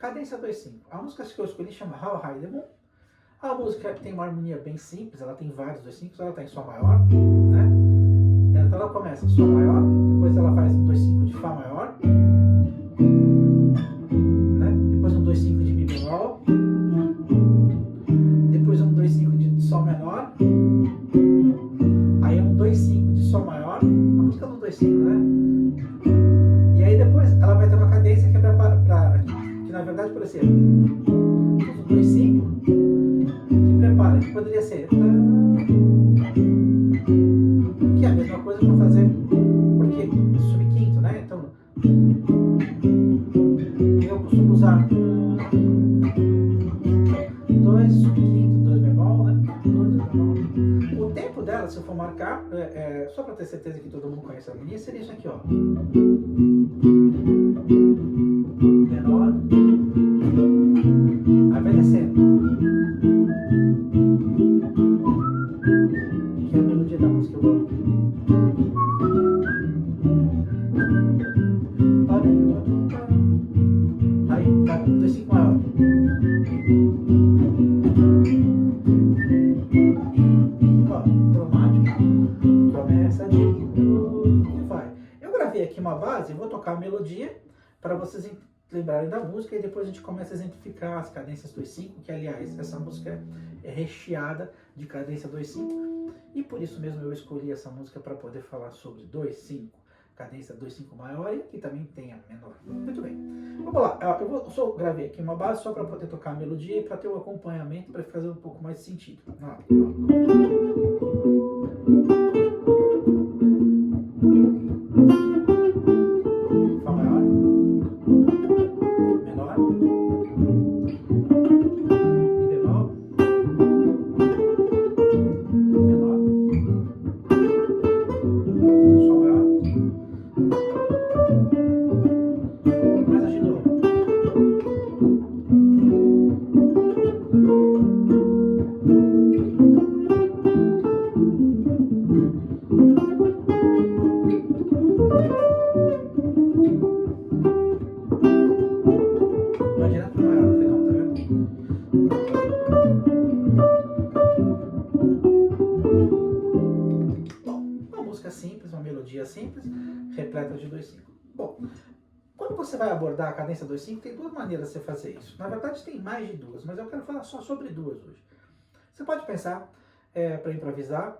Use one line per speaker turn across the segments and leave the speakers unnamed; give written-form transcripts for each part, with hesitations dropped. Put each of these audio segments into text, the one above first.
cadência 2/5. A música que eu escolhi chama How High the Moon. A música tem uma harmonia bem simples, ela tem vários 2/5, ela está em Sol maior, né? Então ela começa em Sol maior, depois ela faz um 2/5 de Fá maior, né? Depois um 2/5 de Mi bemol, depois um 2/5 de Sol menor, aí um 2/5 de Sol maior, a música do 2/5, né? E aí depois ela vai ter uma cadência que é que na verdade pode ser um 2/5 que prepara, que poderia ser que é a mesma coisa para fazer, porque subquinto, né? Então eu costumo usar 2 subquinto, 2 bemol, né? 2 bemol. O tempo dela, se eu for marcar, só para ter certeza que todo mundo conhece a harmonia, seria isso aqui, ó. Menor, aí vai descendo, que é a melodia da música. Eu vou aí tá 2/5 maior, ó, cromático, começa de novo e vai. Eu gravei aqui uma base, vou tocar a melodia para vocês lembrarem da música e depois a gente começa a exemplificar as cadências 2/5, que aliás, essa música é recheada de cadência 2/5 e por isso mesmo eu escolhi essa música para poder falar sobre 2/5, cadência 2/5 maior e que também tem a menor. Muito bem, vamos lá, eu só gravei aqui uma base só para poder tocar a melodia e para ter um acompanhamento, para fazer um pouco mais de sentido. Fá maior, menor, Mi bemol, menor, Sol maior, começa de novo. Vai direto pro maior no final, tá vendo? Bom, uma música simples, uma melodia simples, repleta de 2/5. Bom, quando você vai abordar a cadência 2/5, tem duas maneiras de você fazer isso. Na verdade, tem mais de duas, mas eu quero falar só sobre duas hoje. Você pode pensar, para improvisar,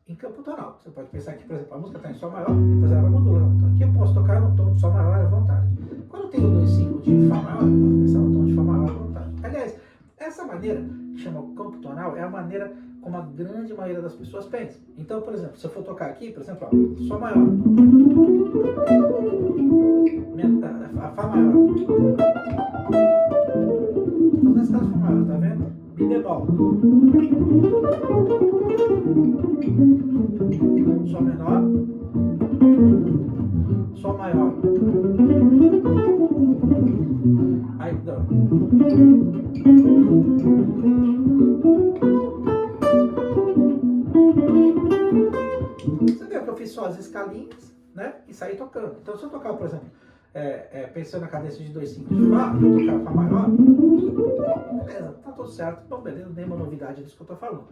em campo tonal. Você pode pensar que, por exemplo, a música está em Sol maior, depois ela vai modulando. Então aqui eu posso tocar no tom de Sol maior à vontade. Quando eu tenho o 2/5 de Fá maior, eu posso pensar no tom de Fá maior à vontade. Aliás, essa maneira, que chama campo tonal, é a maneira como a grande maioria das pessoas pensa. Então, por exemplo, se eu for tocar aqui, por exemplo, ó, Sol maior, a Fá maior, então nesse caso Fá maior, tá vendo? Mi bemol, Sol menor, Sol maior, aí não. Você viu que eu fiz só as escalinhas, né? E saí tocando. Então, se eu tocar, por exemplo, pensando na cadência de 2/5 de Fá, eu tocar Fá maior, beleza, tá tudo certo. Bom, beleza, não tem uma novidade disso que eu tô falando.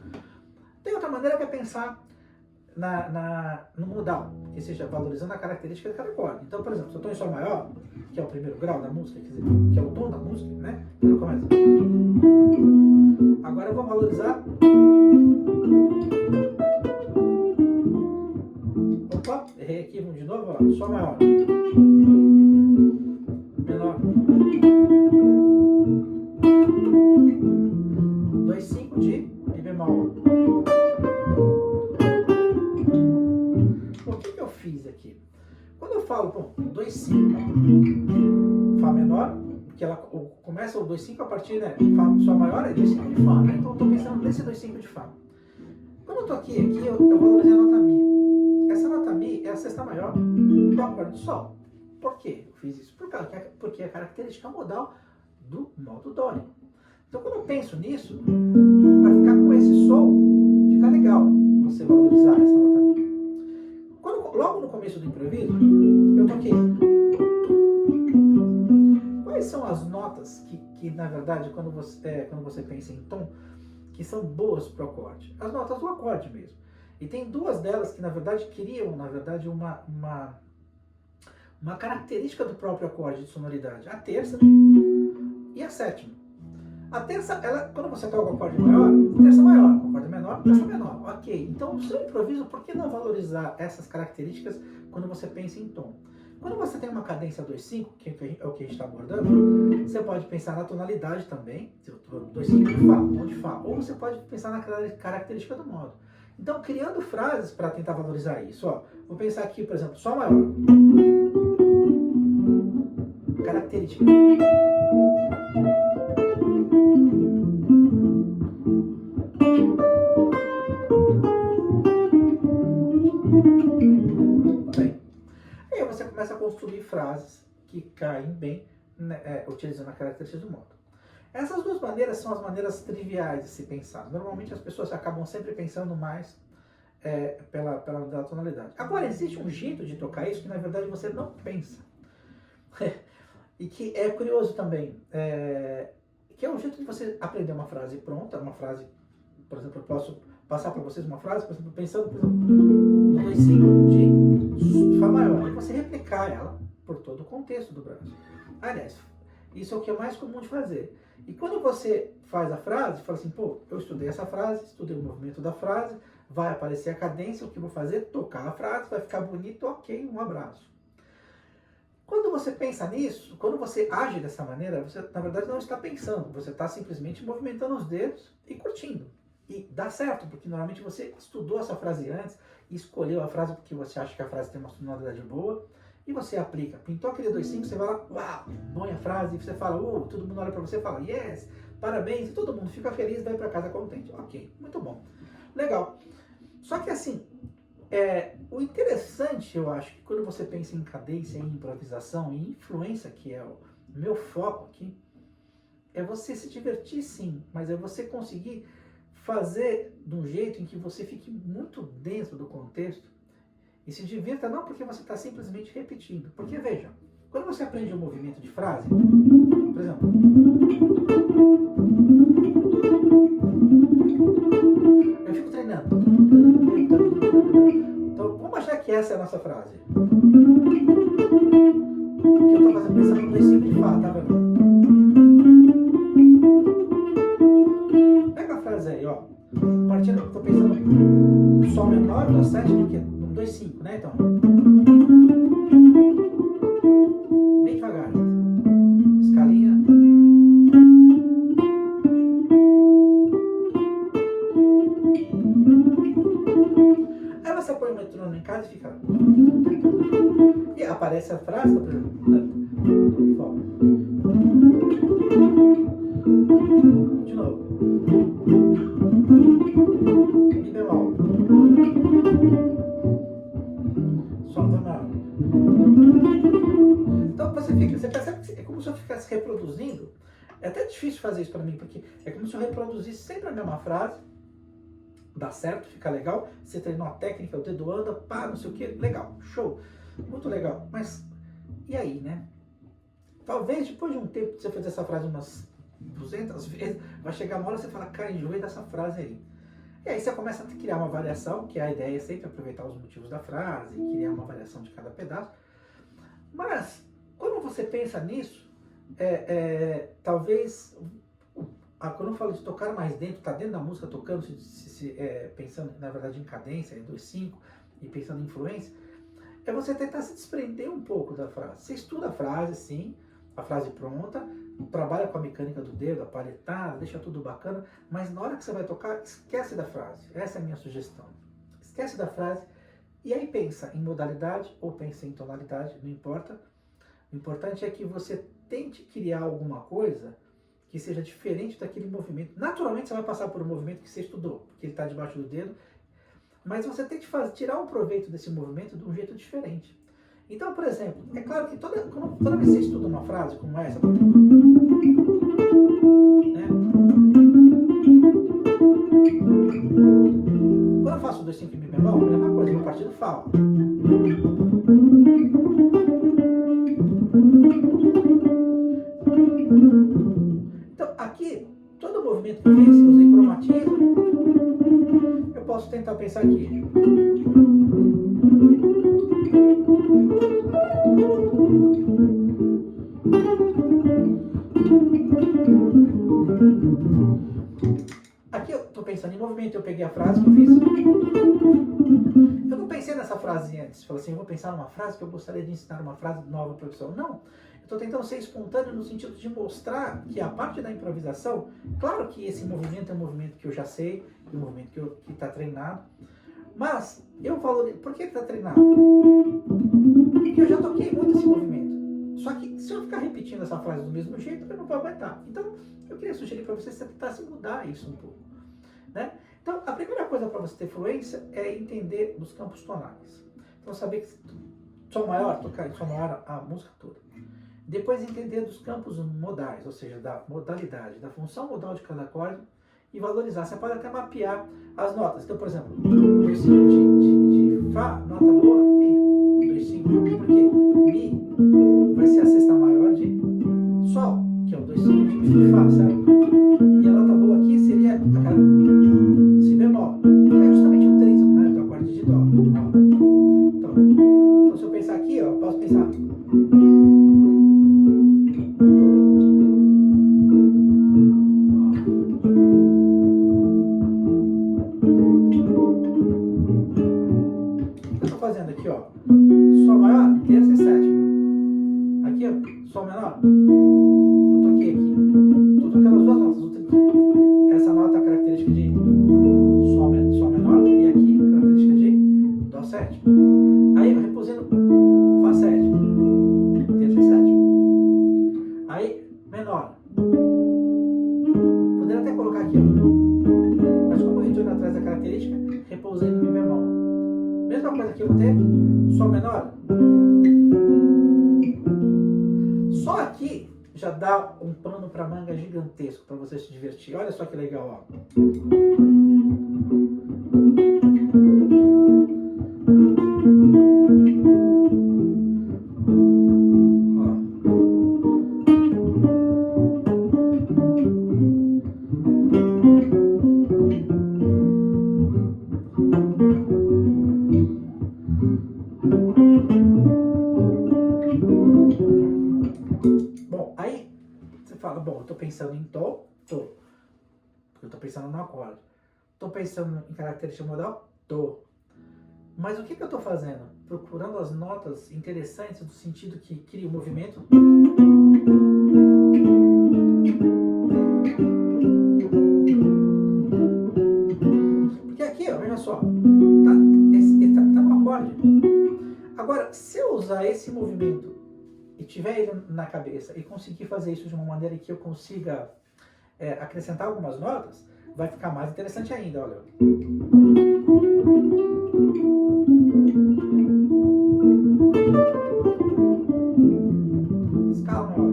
Tem outra maneira que é pensar no modal, que seja valorizando a característica de cada acorde. Então, por exemplo, se eu estou em Sol maior, que é o primeiro grau da música, quer dizer, que é o tom da música, né? Então eu começo. Agora eu vou valorizar. Opa, errei aqui, vamos de novo, ó. Sol maior. Menor. 2/5 de Mi bemol. O que eu fiz aqui? Quando eu falo, bom, 2/5, Fá menor, que ela começa o 2/5 a partir, né? Fá, Sol maior é 2/5 de Fá, né? Então eu estou pensando nesse 2/5 de Fá. Quando eu estou aqui eu valorizei a nota Mi. Essa nota Mi é a sexta maior do acorde de Sol. Por quê? Eu fiz isso porque é a característica modal do modo dórico. Então quando eu penso nisso, para ficar com esse Sol, fica legal você valorizar essa nota Mi. Logo no começo do improviso, eu toquei. quais são as notas que na verdade, quando você pensa em tom, que são boas para o acorde? As notas do acorde mesmo. E tem duas delas que, na verdade, criam, uma característica do próprio acorde de sonoridade. A terça e a sétima. A terça, quando você toca o acorde maior, terça maior, acorde menor, terça menor. Ok, então no seu improviso, por que não valorizar essas características quando você pensa em tom? Quando você tem uma cadência 2/5, que é o que a gente está abordando, você pode pensar na tonalidade também, 2/5 de Fá, tom de Fá, ou você pode pensar na característica do modo. Então, criando frases para tentar valorizar isso. Ó, vou pensar aqui, por exemplo, Sol maior. Característica. Bem, aí você começa a construir frases que caem bem, né, utilizando a característica do modo. Essas duas maneiras são as maneiras triviais de se pensar. Normalmente as pessoas acabam sempre pensando mais pela tonalidade. Agora, existe um jeito de tocar isso que na verdade você não pensa. E que é curioso também. Que é o jeito de você aprender uma frase pronta, uma frase, por exemplo, eu posso passar para vocês uma frase, por exemplo, pensando, por exemplo, no 2/5 de Fá maior, e você replicar ela por todo o contexto do Brasil. Aliás, isso é o que é mais comum de fazer. E quando você faz a frase, fala assim, pô, eu estudei essa frase, estudei o movimento da frase, vai aparecer a cadência, o que eu vou fazer? Tocar a frase, vai ficar bonito, ok, um abraço. Quando você pensa nisso, quando você age dessa maneira, você na verdade não está pensando, você está simplesmente movimentando os dedos e curtindo. E dá certo, porque normalmente você estudou essa frase antes e escolheu a frase porque você acha que a frase tem uma sonoridade boa, e você aplica. Pintou aquele 2/5, você vai lá, uau, põe a frase, e você fala, todo mundo olha pra você e fala, yes, parabéns, e todo mundo fica feliz e vai pra casa contente. Ok, muito bom. Legal. Só que assim, o interessante, eu acho, que quando você pensa em cadência, em improvisação, em influência, que é o meu foco aqui, é você se divertir sim, mas é você conseguir fazer de um jeito em que você fique muito dentro do contexto e se divirta não porque você está simplesmente repetindo. Porque, veja, quando você aprende um movimento de frase, por exemplo, eu fico treinando. Então, vamos achar que essa é a nossa frase. Que eu estou pensando no 2/5 de Fá, tá vendo? Pega a frase aí, ó. Partindo, eu estou pensando no Sol menor, no 7, no 2/5, né? Então, bem devagar. Escalinha. Aí você põe o metrônomo em casa e fica. E aparece a frase, por exemplo. De novo. Mi bemol. Sol menor. Então você percebe que é como se eu ficasse reproduzindo. É até difícil fazer isso para mim, porque é como se eu reproduzisse sempre a mesma frase. Dá certo, fica legal. Você treinou a técnica, o dedo anda, pá, não sei o que. Legal, show. Muito legal. Mas, e aí, né? Talvez depois de um tempo de você fazer essa frase umas 200 vezes, vai chegar uma hora e você fala, cara, enjoei dessa frase aí. E aí você começa a criar uma variação, que a ideia é sempre aproveitar os motivos da frase, criar uma variação de cada pedaço. Mas, quando você pensa nisso, talvez, quando eu falo de tocar mais dentro, tá dentro da música tocando, pensando na verdade em cadência, em 2/5, e pensando em influência, é você tentar se desprender um pouco da frase. Você estuda a frase, sim, a frase pronta, trabalha com a mecânica do dedo, a paletada, deixa tudo bacana, mas na hora que você vai tocar, esquece da frase. Essa é a minha sugestão. Esquece da frase e aí pensa em modalidade ou pensa em tonalidade, não importa. O importante é que você tente criar alguma coisa que seja diferente daquele movimento. Naturalmente você vai passar por um movimento que você estudou, porque ele está debaixo do dedo, mas você tem que tirar um proveito desse movimento de um jeito diferente. Então, por exemplo, é claro que toda vez que você estuda uma frase como essa, né? Quando eu faço 2/5 em Mi bemol, é a mesma coisa, eu vou partir do Fá. Então, aqui, todo o movimento que eu fiz, eu usei cromatismo. Eu posso tentar pensar aqui. Aqui eu estou pensando em movimento, eu peguei a frase que eu fiz. Eu não pensei nessa frase antes. Falei assim, eu vou pensar numa frase que eu gostaria de ensinar uma frase nova para o pessoal. Não. Eu estou tentando ser espontâneo no sentido de mostrar que a parte da improvisação, claro que esse movimento é um movimento que eu já sei, é um movimento que está treinado, mas eu valorizo. Por que está treinado? Porque eu já toquei muito esse movimento. Só que se eu ficar repetindo essa frase do mesmo jeito, eu não vou aguentar. Então, eu queria sugerir para você tentar se mudar isso um pouco, né? Então, a primeira coisa para você ter fluência é entender dos campos tonais. Então, saber que Sol maior, tocar em Sol maior a música toda. Depois, entender dos campos modais, ou seja, da modalidade, da função modal de cada acorde e valorizar. Você pode até mapear as notas. Então, por exemplo, 2,5 de Fá, nota boa, Mi. 2,5, por quê? Mi vai ser a sexta maior de Sol, que é o 2,5 de Fá, certo? E a nota boa aqui seria aquela Si bemol, que é justamente um trítono, né, do acorde de Dó. Então, se eu pensar aqui, ó, posso pensar. O que eu estou fazendo aqui, ó? Sol maior, terça e sétima. Aqui, ó, Sol menor. Eu toquei aqui. Estou tocando as duas notas. Essa nota é a característica de Sol menor e aqui a característica de Dó sétima. Aí eu repousei no Fá sétima, terça e sétima. Aí, menor. Poderia até colocar aqui, ó. Mas como eu estou indo atrás da característica, repousei no Mi bemol. Mesma coisa que eu vou ter, Sol menor. Só aqui já dá um pano para manga gigantesco para você se divertir. Olha só que legal, ó. Bom, aí você fala, bom, eu tô pensando em Dó, tô. Porque eu tô pensando no acorde. Tô pensando em característica modal, tô. Mas o que eu tô fazendo? Procurando as notas interessantes no sentido que cria o movimento. Porque aqui, ó, veja só, tá no acorde. Agora, se eu usar esse movimento e tiver ele na cabeça e conseguir fazer isso de uma maneira que eu consiga acrescentar algumas notas, vai ficar mais interessante ainda, olha. Escala maior.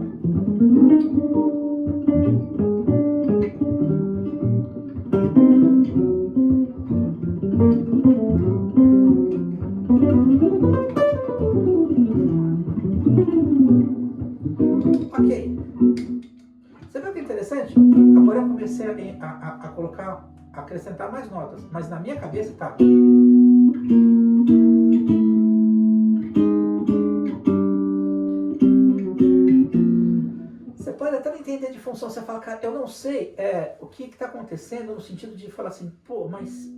Ok. Você viu que é interessante? Agora eu comecei a colocar, a acrescentar mais notas, mas na minha cabeça tá. Você pode até não entender de função, você fala, cara, eu não sei o que está acontecendo no sentido de falar assim, pô, mas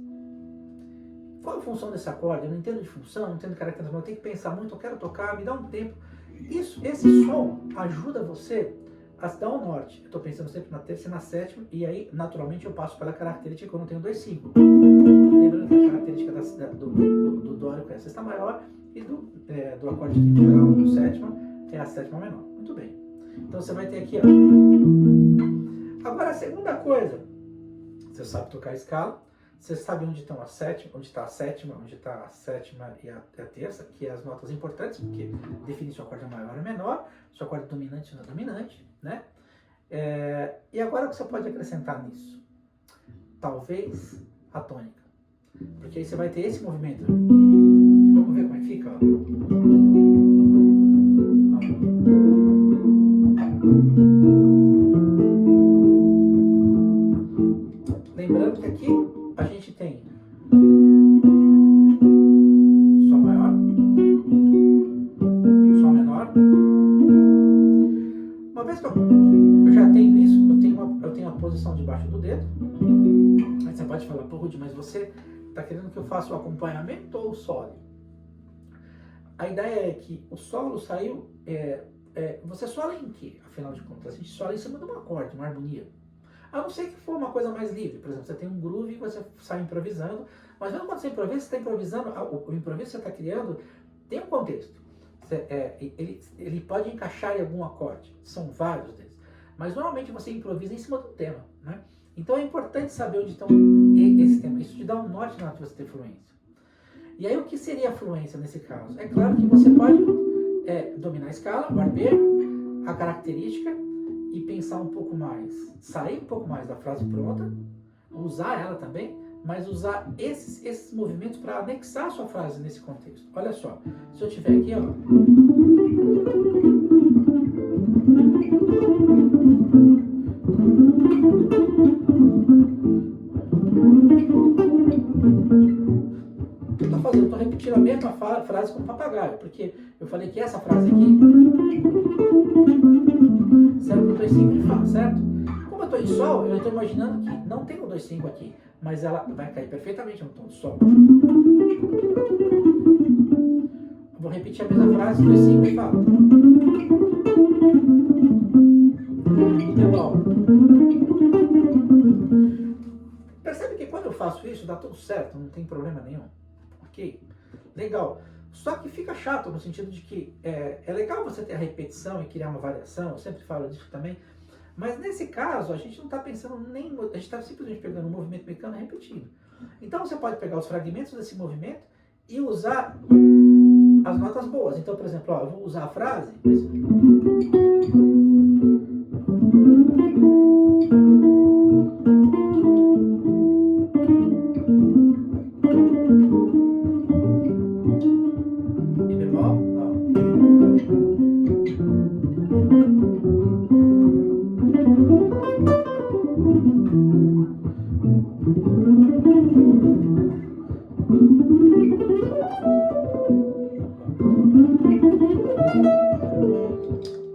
qual a função desse acorde? Eu não entendo de função, não entendo de características, eu tenho que pensar muito, eu quero tocar, me dá um tempo. Esse som ajuda você a se dar o norte. Eu estou pensando sempre na terça e na sétima, e aí, naturalmente, eu passo pela característica que eu não tenho 2,5. Lembrando que a característica do dórico é a sexta maior, e do acorde quinto grau, do sétima, é a sétima menor. Muito bem. Então, você vai ter aqui, ó. Agora, a segunda coisa, você sabe tocar a escala, você sabe onde está a sétima, onde está a sétima e a terça, que é as notas importantes, porque define se o acorde é maior ou menor, se o acorde é dominante ou não é dominante, né? E agora o que você pode acrescentar nisso? Talvez a tônica. Porque aí você vai ter esse movimento. Vamos ver como é que fica, ó. Lembrando que aqui a gente tem Sol maior, Sol menor. Uma vez que eu já tenho isso, eu tenho a posição debaixo do dedo. Aí você pode falar, pô, Rudy, mas você está querendo que eu faça o acompanhamento ou o solo? A ideia é que o solo saiu, você sola em quê? Afinal de contas, a gente sola em cima de um acorde, uma harmonia. A não ser que for uma coisa mais livre. Por exemplo, você tem um groove e você sai improvisando. Mas mesmo quando você improvisa, você está improvisando, o improviso que você está criando tem um contexto. Ele pode encaixar em algum acorde. São vários deles. Mas normalmente você improvisa em cima do tema, né? Então é importante saber onde estão esse tema. Isso te dá um norte na hora de você ter fluência. E aí o que seria a fluência nesse caso? É claro que você pode dominar a escala, o arpejo, a característica e pensar um pouco mais, sair um pouco mais da frase pronta, usar ela também, mas usar esses movimentos para anexar a sua frase nesse contexto. Olha só, se eu tiver aqui, ó, eu estou repetindo a mesma frase com o papagaio, porque eu falei que essa frase aqui serve para o 2/5 de Fá, certo? Como eu estou em Sol, eu estou imaginando que não tem o 2/5 aqui, mas ela vai cair perfeitamente no tom de Sol. Eu vou repetir a mesma frase, 2/5 de Fá. E Bemol. Percebe que quando eu faço isso, dá tudo certo, não tem problema nenhum. Ok? Legal. Só que fica chato no sentido de que é legal você ter a repetição e criar uma variação, eu sempre falo disso também, mas nesse caso a gente não está pensando nem, a gente está simplesmente pegando um movimento mecânico e repetindo. Então você pode pegar os fragmentos desse movimento e usar as notas boas. Então, por exemplo, ó, eu vou usar a frase.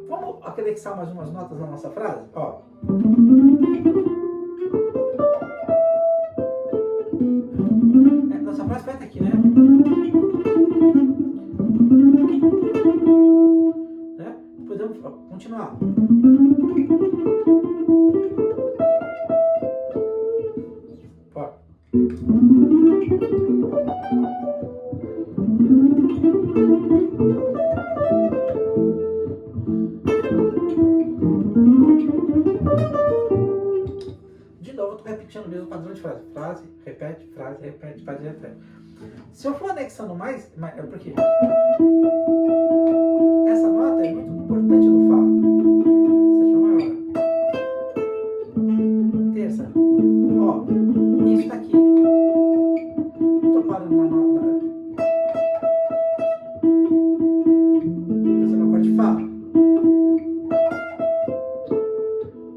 Vamos anexar mais umas notas na nossa frase? Ó. Nossa frase vai até aqui, né? Podemos continuar. Ó. De novo, eu estou repetindo o mesmo padrão de frase. Frase, repete, frase, repete, frase, repete. Se eu for anexando mais, é porque essa nota é muito importante no Fá. Seja maior. Terça. Ó, isso daqui. Estou parando na nota. Pensando no acorde de Fá.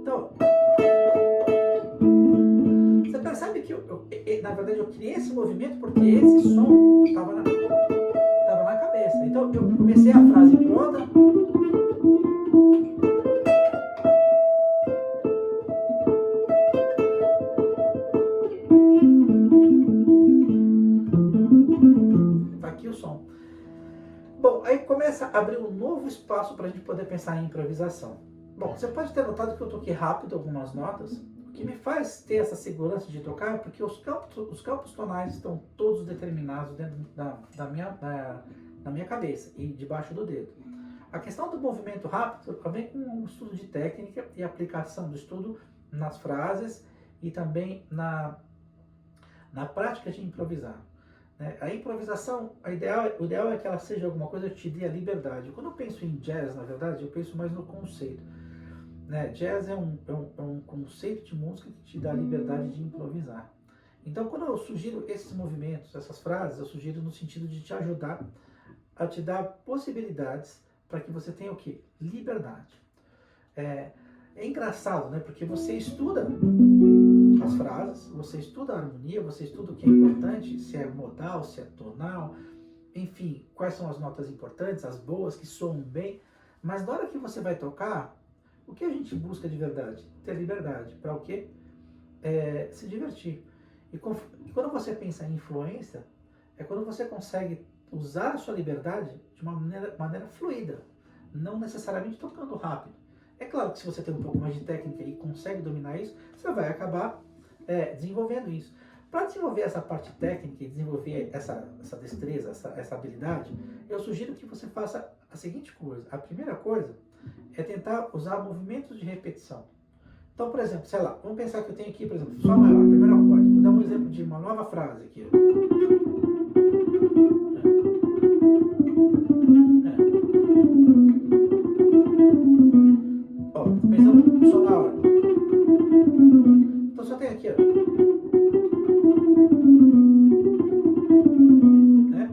Então, você percebe que na verdade eu criei esse movimento porque esse som estava na cabeça. Então eu comecei a frase pronta. Tá aqui o som. Bom, aí começa a abrir um novo espaço para a gente poder pensar em improvisação. Bom, você pode ter notado que eu toquei rápido algumas notas. O que me faz ter essa segurança de tocar é porque os campos tonais estão todos determinados dentro da minha cabeça e debaixo do dedo. A questão do movimento rápido vem com um estudo de técnica e aplicação do estudo nas frases e também na prática de improvisar. A improvisação, o ideal é que ela seja alguma coisa que te dê a liberdade. Quando eu penso em jazz, na verdade, eu penso mais no conceito. Jazz é um conceito de música que te dá a liberdade de improvisar. Então, quando eu sugiro esses movimentos, essas frases, eu sugiro no sentido de te ajudar a te dar possibilidades para que você tenha o quê? Liberdade. É engraçado, né? Porque você estuda as frases, você estuda a harmonia, você estuda o que é importante, se é modal, se é tonal, enfim, quais são as notas importantes, as boas, que soam bem, mas na hora que você vai tocar, o que a gente busca de verdade? Ter liberdade. Para o quê? Se divertir. E quando você pensa em influência, é quando você consegue usar a sua liberdade de uma maneira fluida, não necessariamente tocando rápido. É claro que se você tem um pouco mais de técnica e consegue dominar isso, você vai acabar desenvolvendo isso. Para desenvolver essa parte técnica e desenvolver essa destreza, essa habilidade, eu sugiro que você faça a seguinte coisa. A primeira coisa é tentar usar movimentos de repetição. Então, por exemplo, sei lá, vamos pensar que eu tenho aqui, por exemplo, Sol maior, primeiro acorde. Vou dar um exemplo de uma nova frase aqui. Ó, pensando no Sol maior. Então, só tem aqui, ó. Né?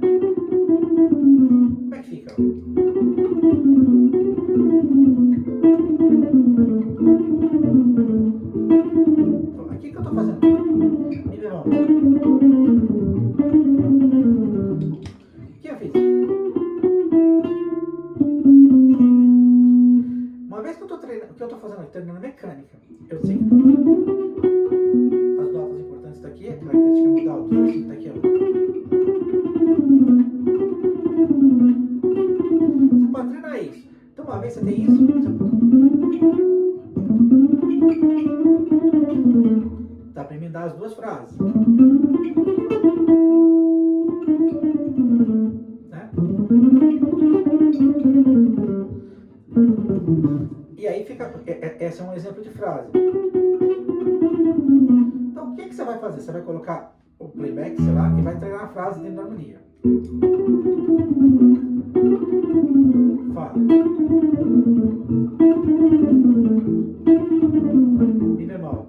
Como é que fica? Então, aqui que eu tô fazendo. Mi bemol. O que eu fiz? Uma vez que eu tô treinando, o que eu tô fazendo aqui, treinando mecânica, eu sei que as notas importantes tá aqui, a característica modal do tá aqui, ó. Você pode treinar isso. Então, uma vez que você tem isso, você pode... Dá pra emendar as duas frases. Né? E aí fica... Esse é um exemplo de frase. Então, o que você vai fazer? Você vai colocar o playback, sei lá, e vai treinar a frase dentro da harmonia. Fala. Mi bemol.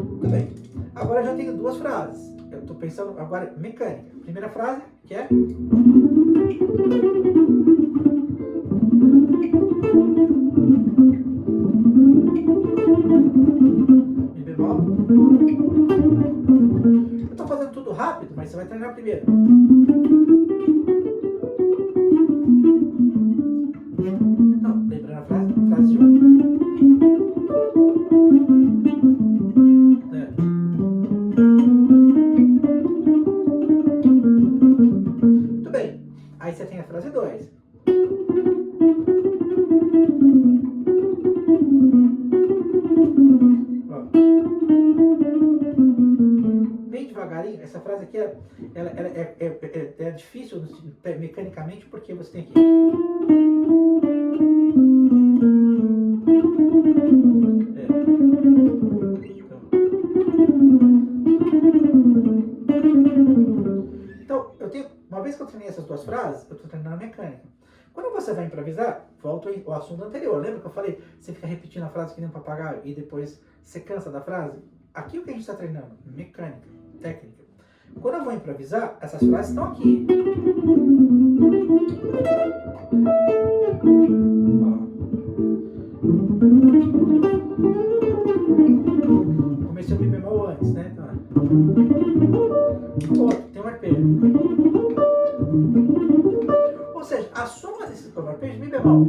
Muito bem. Agora eu já tenho duas frases. Eu estou pensando agora mecânica. Primeira frase, que é... Mi bemol. Eu estou fazendo tudo rápido, mas você vai treinar primeiro. Não, lembrando a frase de um. Muito bem. Aí você tem a frase 2. Bem devagarinho, essa frase aqui ela é difícil mecanicamente porque você tem aqui. Então, uma vez que eu treinei essas duas frases, eu estou treinando a mecânica. Quando você vai improvisar, volta ao assunto anterior. Lembra que eu falei? Você fica repetindo a frase que nem um papagaio e depois você cansa da frase? Aqui o que a gente está treinando? Mecânica, técnica. Quando eu vou improvisar, essas frases estão aqui. Comecei o Mi bemol antes, né? Tem um arpejo. Ou seja, a soma desses arpejos, Mi bemol.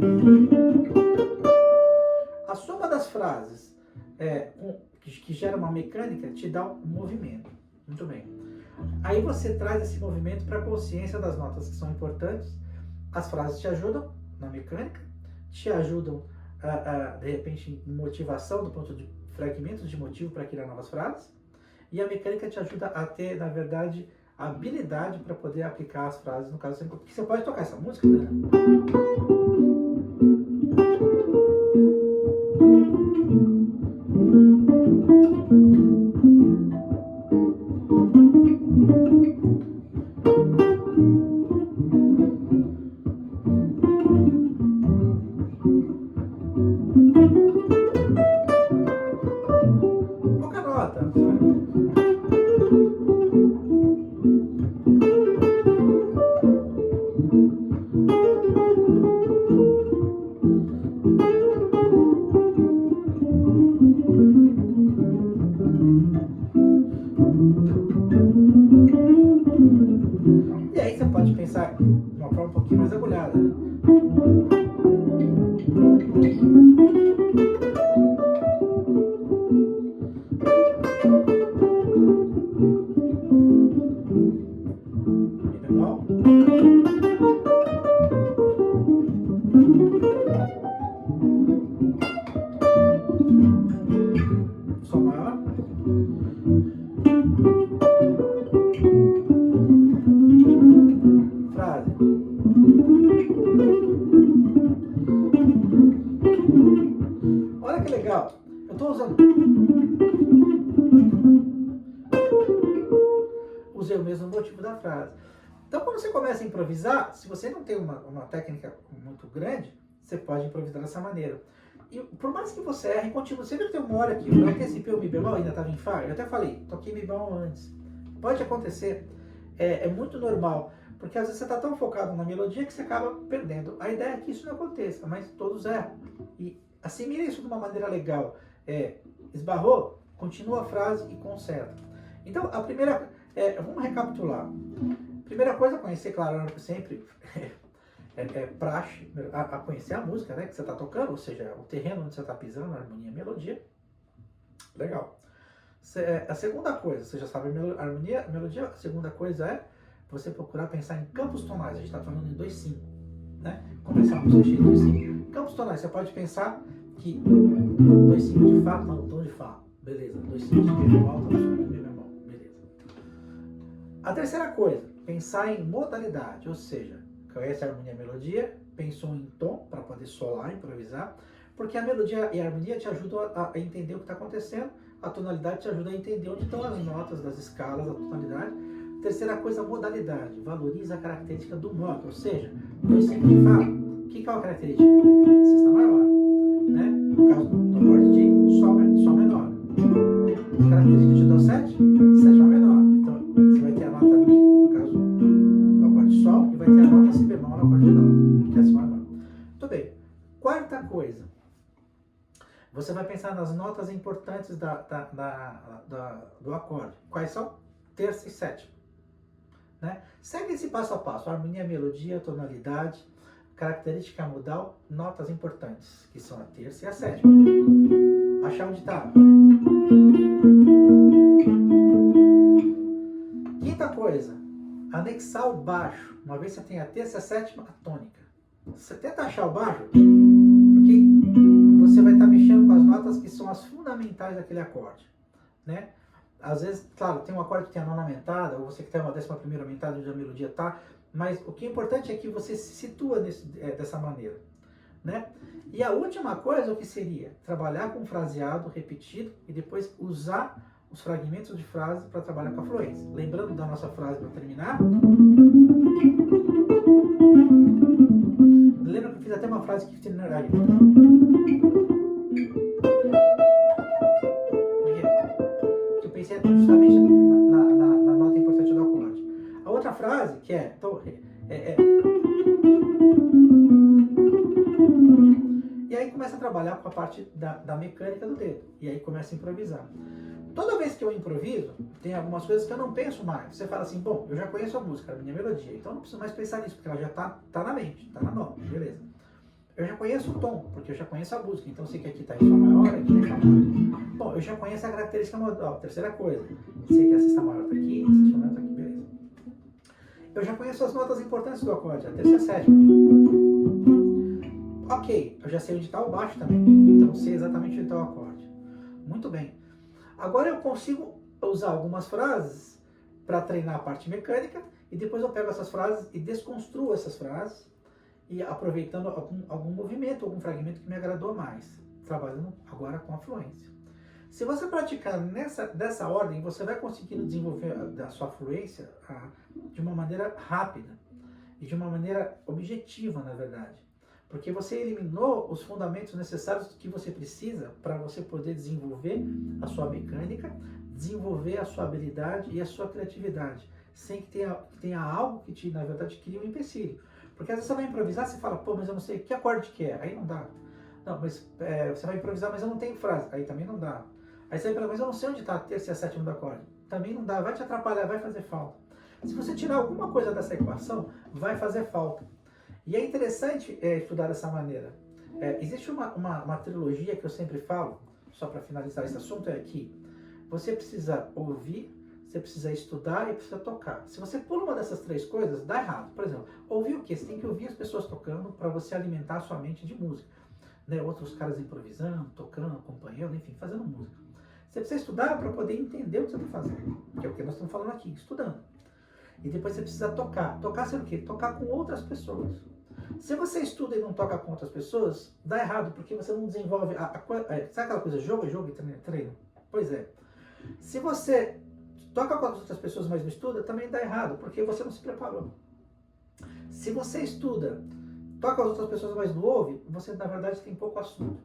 A soma das frases que gera uma mecânica te dá um movimento. Muito bem. Aí você traz esse movimento para a consciência das notas que são importantes. As frases te ajudam na mecânica, te ajudam, de repente, em motivação do ponto de fragmentos de motivo para criar novas frases. E a mecânica te ajuda a ter, na verdade, a habilidade para poder aplicar as frases, no caso, porque você pode tocar essa música, né? Pouca nota. Sol maior. Frase. Olha que legal. Eu estou usando. Usei o mesmo motivo da frase. Então, quando você começa a improvisar, se você não tem uma técnica muito grande, você pode improvisar dessa maneira. E por mais que você erre, continua. Você viu que tem uma hora que eu antecipei o Mi bemol, ainda estava em Fá? Eu até falei, toquei Mi bemol antes. Pode acontecer. É muito normal. Porque às vezes você está tão focado na melodia que você acaba perdendo. A ideia é que isso não aconteça, mas todos erram. E assimile isso de uma maneira legal. Esbarrou, continua a frase e conserta. Então, a primeira... vamos recapitular. Primeira coisa, conhecer, claro, sempre praxe, a conhecer a música, né, que você está tocando, ou seja, o terreno onde você está pisando, a harmonia e a melodia. Legal. A segunda coisa, você já sabe a harmonia, a melodia. A segunda coisa é você procurar pensar em campos tonais. A gente está falando em 2/5, né? Começar a música cheia de 2/5. Campos tonais, você pode pensar que 2/5 de Fá está no tom de Fá. Beleza. 2/5 de Mi bemol está no tom de Mi bemol. Beleza. A terceira coisa, pensar em modalidade, ou seja, conhece a harmonia e a melodia, pensou em tom para poder solar, improvisar, porque a melodia e a harmonia te ajudam a entender o que está acontecendo, a tonalidade te ajuda a entender onde estão as notas das escalas, da tonalidade. Terceira coisa, modalidade, valoriza a característica do modo, ou seja, 2/5 de Fá, o que é a característica? Sexta maior, né? No caso do acorde de Sol menor. Característica de Dó7, sétima menor. Então, você vai ter a nota Mi, no caso do acorde de Sol, e vai ter a nota Si bemol no acorde de Dó, que é a Si maior. Muito bem. Quarta coisa, você vai pensar nas notas importantes do acorde. Quais são? Terça e sétima. Né? Segue esse passo a passo: harmonia, melodia, tonalidade, característica modal, notas importantes, que são a terça e a sétima. Achar onde está. Quinta coisa, anexar o baixo. Uma vez você tem a terça e a sétima, a tônica. Você tenta achar o baixo, porque você vai estar mexendo com as notas que são as fundamentais daquele acorde, né? Às vezes, claro, tem um acorde que tem a nona aumentada, ou você que tem uma 11ª aumentada onde a melodia está, mas o que é importante é que você se situa dessa maneira, né? E a última coisa, o que seria? Trabalhar com fraseado repetido e depois usar os fragmentos de frase para trabalhar com a fluência. Lembrando da nossa frase para terminar. Lembra que eu fiz até uma frase que tem aí. Que eu pensei justamente na nota importante do acorde. A outra frase, que é... E aí começa a trabalhar com a parte da mecânica do dedo. E aí começa a improvisar. Toda vez que eu improviso, tem algumas coisas que eu não penso mais. Você fala assim, bom, eu já conheço a música, a minha melodia, então eu não preciso mais pensar nisso, porque ela já tá na mente, tá na mão, beleza. Eu já conheço o tom, porque eu já conheço a música, então eu sei que aqui está em Sol maior, aqui está em Fá maior. Bom, eu já conheço a característica modal. Terceira coisa, sei que a sexta maior está aqui, a sexta maior está aqui, beleza. Eu já conheço as notas importantes do acorde, a terça e a sétima. Ok, eu já sei onde está o baixo também, então eu sei exatamente onde está o acorde. Muito bem. Agora eu consigo usar algumas frases para treinar a parte mecânica e depois eu pego essas frases e desconstruo essas frases e aproveitando algum movimento, algum fragmento que me agradou mais, trabalhando agora com a fluência. Se você praticar dessa ordem, você vai conseguindo desenvolver a sua fluência de uma maneira rápida e de uma maneira objetiva, na verdade. Porque você eliminou os fundamentos necessários que você precisa para você poder desenvolver a sua mecânica, desenvolver a sua habilidade e a sua criatividade, sem que tenha algo que na verdade, crie um empecilho. Porque às vezes você vai improvisar, você fala, pô, mas eu não sei que acorde que é, aí não dá. Não, mas você vai improvisar, mas eu não tenho frase, aí também não dá. Aí você vai falar, mas eu não sei onde está a terça e a sétima do acorde, também não dá, vai te atrapalhar, vai fazer falta. Se você tirar alguma coisa dessa equação, vai fazer falta. E é interessante estudar dessa maneira. Existe uma trilogia que eu sempre falo, só para finalizar esse assunto, é que você precisa ouvir, você precisa estudar e precisa tocar. Se você pula uma dessas três coisas, dá errado. Por exemplo, ouvir o quê? Você tem que ouvir as pessoas tocando para você alimentar a sua mente de música. Né? Outros caras improvisando, tocando, acompanhando, enfim, fazendo música. Você precisa estudar para poder entender o que você está fazendo, que é o que nós estamos falando aqui, estudando. E depois você precisa tocar. Tocar sendo o quê? Tocar com outras pessoas. Se você estuda e não toca com outras pessoas, dá errado, porque você não desenvolve... sabe aquela coisa, jogo é jogo e treino é treino? Pois é. Se você toca com as outras pessoas, mas não estuda, também dá errado, porque você não se preparou. Se você estuda, toca com as outras pessoas, mas não ouve, você, na verdade, tem pouco assunto.